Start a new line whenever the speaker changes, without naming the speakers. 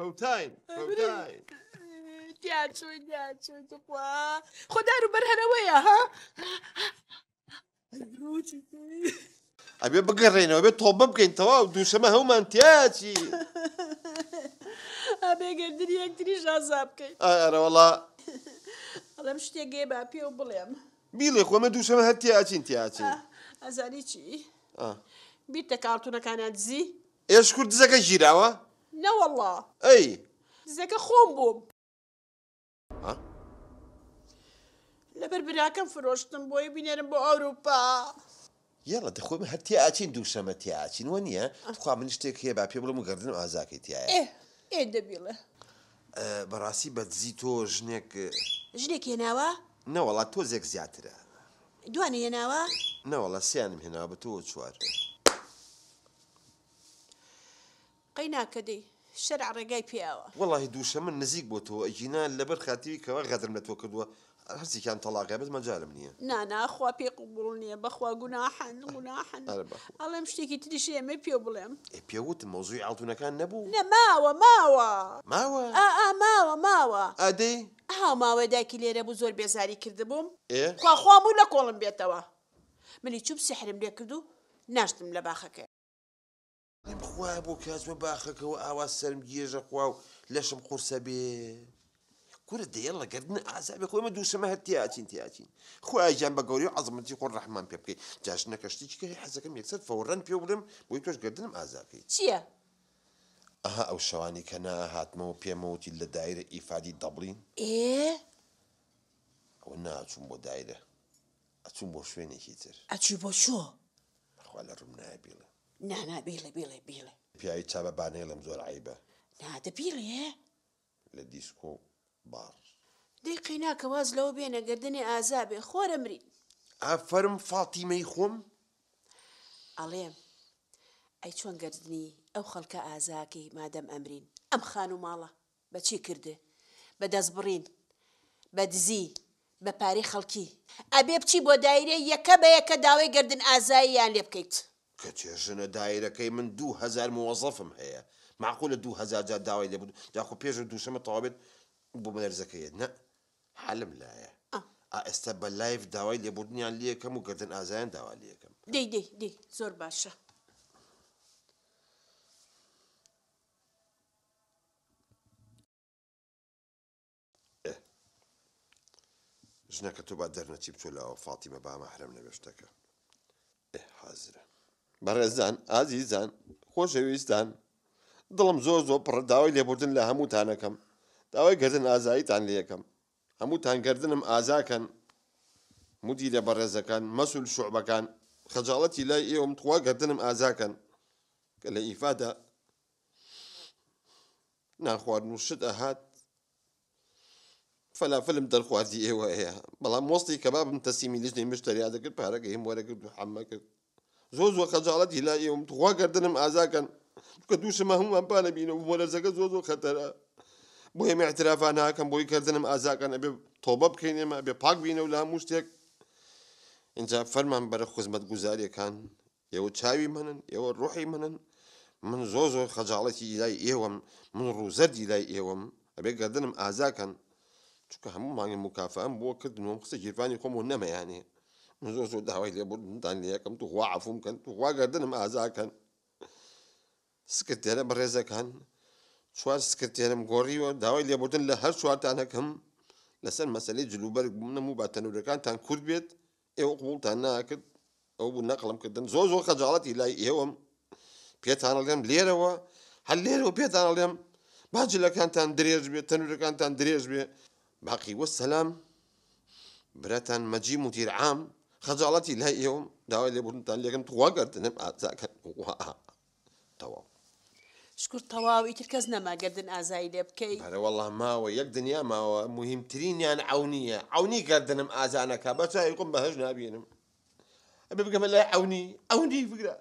فوتاین
دیاچۆی دخوا خۆدار و بەرهەرەوەیە ها
ئەبێ بگەڕێنەوە بێت تۆ ببکەین تەواو دووشەمە هەومان تیاچی
ئابێگەردنی یەکتری ژازا بکەین
ئەرە وەڵا
ئەڵەم شتێکگێ با پێ و بڵێم
بیڵێ خۆمە دووشەمە هەر تیاچین
ئەزانی چی بیرتە کارتونەکانیان دزی
ئێشکور دزەکە ژیراوە
نەوەڵڵا
ئەی
دزەکە خۆم بووم لەبەر براکەم فرۆشتم بۆی بینێرم بۆ ئەوروپا
یاڵە دەخۆمە هەر تیاچین دووشەمە تیاچین وە نییە خوا من شتێک هەیە با پێ بڵم و گەردنم ئازاکەی تایە
ئێ دەبیڵێ
بەڕاستی بەدزی تۆ
ژنێک هێناوە
نەوەڵات تۆ زێک زیاترە
دوانە هێناوە
نەوەڵە سیانم هێناوە بە تۆ چوار
قەی ناکە دەی شەرع ڕێگای پێیاوە
وەڵی دووشە من نزیک بۆ تۆ ئەجینا لەبەر خاتیوی کەەوە غەدرم لە تۆ کردووە هەرچێکیان تەڵاقی بەس مەجارم نییە
ناناخوا پێ قوبوڵ نییە بەخوا گوناحەن ئەڵێم شتێکی تریشی ئەمە پێ بڵێم
پێوتم مەوزوعی ئاڵتونەکان نەبوو
نە ماوە
ئادەی
ئاو ماوە دایکی لێرە بوو زۆر بێزاری کردبووم خواخوام و لە کۆڵم بێتەوە منی چوب سحرم لێ کرد و ناشتم لە باخەکە
بخوا بۆ کاتمە باخەکەەوە ئاوا سەرم گێژە خوا و لەشم قورسە بێ کورە دەیەڵە گەردن ئازابێ خۆمە دووشەمە هەر تیاچین خوایجان بە گەوری و عەزەمەتی خۆ ڕەحمان پێ بکەی جاشنە کەشتێکی کە حەزەکەم یەکسەر فەوڕەن پێ بڵێم بۆی تۆش گەردنم ئازاکەی
چییە؟
ئەها ئەو شەوانی کە ناهاتمەوە پێمەوتی لە دایرە ئیفادی دەبڵین ئەوە ناچوم بۆ دایرە ئەچوم بۆ شوێنێکی تر
ئەچی بۆ شۆ؟
خوا لە ڕوم نایە بیڵێ
نانا بیڵێ
پیاوی چابە بانێڵم زۆر عیبە
نادە بیڵێ
لە دیسکۆ بار
دەی قەیناکە واز لەوە بێنە گەردنی ئازابێ خۆرە مری
ئافەرم فاتیمەی خۆم
ئەڵێم ئەی چۆن گەردنی ئەو خەڵکە ئازاکەی مادەم ئەمرین ئەم خان و ماڵە بەچی کردێ بە دەستبڕین بە دزی بە پارەی خەڵکی ئەبێ بچی بۆ دایرێ یەکە بە یەکە داوای گەردن ئازاییان لێ بکەیت
کە چێژنە دایرەکەی من 2000 موەزەفم هەیە معقولە 2000 جار داوای لێ بوو جاخۆ پێش دووشەمە تەواو بێت بۆ مەرزەکەیت نە حالم لایە ئێستا بە لایف داوای لێبوردنیان لێ یەکەم و گەردن ئازایان داوا لێ یەکەم
دەی زۆر باشە
ژنەکە تۆ با دەرنەچی بچۆ لەوە فاتیمە با مەحرەم لە بێشتەکە حازرە بەڕێزان ئازیزان خۆشەویستان دڵم زۆر پڕ داوای لێبوردن لە هەمووتانەکەم داوای گەردن ئازاییتان لێ یەکەم هەمووتان گەردنم ئازاکەن مدیرە بەڕێزەکان مەسول شوعبەکان خەجاڵەتی لای ئێوەم تخوا گەردنم ئازاکەن کە لە ئیفادا ناخواردن و شت ئەهات فەلافلم دەرخواردی ئێوە هەیە بەڵام مۆستی کەبابم تەسیمی لیژنەی مشتەریا دەکرد پارەکەی هەم وەرەگرت و حەممە کرد زۆر خەجاڵەتی لای ئێوەم تخوا گەردنم ئازاکەن کە دووشەمە هەمومان پانە بینە و مۆلەرزەکە زۆر خەتەرە بۆ ئێمە اعترافان ناکەم بۆی گەردنم ئازاکەن ئەبێ تۆبە بکەین ئێمە ئەبێ پاک بینە و لە هەموو شتێک اینجا فەرمان بەرە خزمەت گوزاریەکان ئێوە چاوی منن ئێوە ڕوحی منن من زۆر خەجاڵەتی لای ئێوەم من ڕووزەردی لای ئێوەم ئەبێ گەردنم ئازاکەن چونکە هەموو مانگە مکافەم بۆ کردنەوە قسە گیرفانی خۆم و نەمەیانێ من زۆر داوای لێبوردنتان لێ یەکەم توخوا عەفوم کەن توخوا گەردنم ئازاکەن سکرتێرە بەڕێزەکان چوار سکرتێرم گۆڕیوە داوای لێبوردن لە هەر چوارتانەکەم لەسەر مەسەلەی جلوبەرگ بوونم و با تەنورەکانتان کورد بێت ئێوە قبوڵتان ناکرد ئەو بوو نەقڵم کردن زۆر خەجاڵەتی لای ئێوەم پێتان ئەڵێم لێرەوە هەر لێرەوە پێتان ئەڵێم باجلەکانتان درێژ بێت تەنورەکانتان درێژ بێ باقی وەسەلام براتان مەجی مدیر عام خەجاڵەتی لای ئێوەم داوای لێبوردنتان لێکم تخوا گەردنم ئازاکەن تەواو
شکر تەواو ئیتر کەس نەما گەردن ئازایی لێ بکەی
هەرە وەڵڵا ماوە یەک دنیا ماوە مهمترینیان عەونیە عەونی گەردنم ئازانەکە بە چاوی خۆم بەهەژ نابینم ئەبێ بگەمە لای عەونی بگرە